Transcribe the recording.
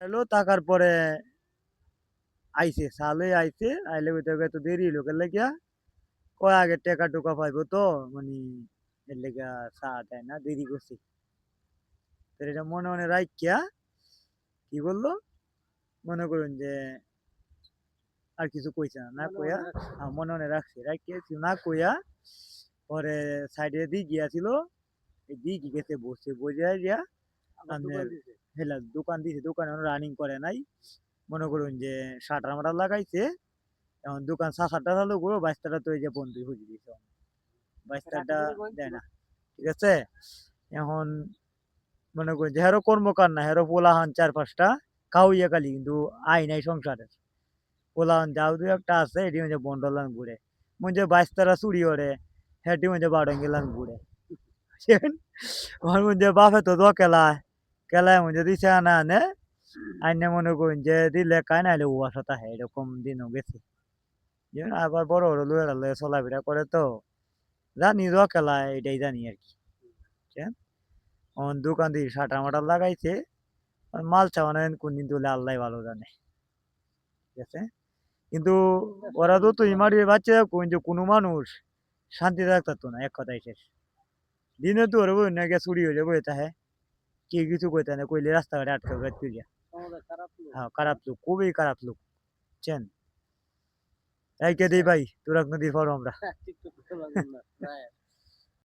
এলো থাকার পরে আইছে সালে আইছে আইলে কইতে এত দেরি হইলো কেন লাগিয়া কয় আগে টেকা টুকা পাইবো তো মানে এর লেগা চা দেয় না দেরি করছি তো এটা মনে মনে রাখিয়া কি বললো মনে করুন যে আর কিছু কইছে না না কইয়া মনে মনে রাখছে রাখিয়া কিছু না কইয়া পরে সাইডে দিঘি আছিল এই দিঘি গেছে বসে বসে গিয়া আপনার হেলা দোকান দিছে দোকানে রানিং করে নাই মনে করুন যে শাটার মাটার লাগাইছে এখন দোকান সাতটা চালু করবো বাইশটা তো এই যে বন্ধ হয়ে দিয়েছে বাইশটা দেয় না ঠিক আছে এখন মনে করি যে হেরো কর্মকার না হেরো পোলাহান চার পাঁচটা খাওয়াইয়া খালি কিন্তু আয় নাই সংসারের পোলাহান যাও দু একটা আছে এটি হচ্ছে বন্ডলান ঘুরে মনে বাইশতারা চুরি ওরে হেঁটি মধ্যে বারঙ্গিলান ঘুরে আমার মধ্যে বাপে তো কেলায় কেলায় মধ্যে দিছে না আনে আইনে মনে করেন যে দিলে কায় নাইলে উয়া সাথে এরকম দিনও গেছে আবার বড় বড় লুয়ে চলাফেরা করে তো জানি খেলায় এটাই জানি আর কি বুঝছেন? দোকান দিয়ে শাটার মাটার লাগাইছে আর মাল চাওয়ানো কোন দিন তুলে আল্লাহ ভালো জানে ঠিক আছে কিন্তু ওরা তো ইমারি বাচ্চা কোন যে কোনো মানুষ শান্তি থাকতো না এক কথাই শেষ দিনে তো ওরা বই না গিয়ে চুরি হয়ে যাবো এটা হ্যাঁ কে কিছু কইতে না কইলে রাস্তাঘাটে আটকে তুলিয়া হ্যাঁ খারাপ লোক খুবই খারাপ লোক বুঝছেন এই কে দিই ভাই তোরা নদীর পর আমরা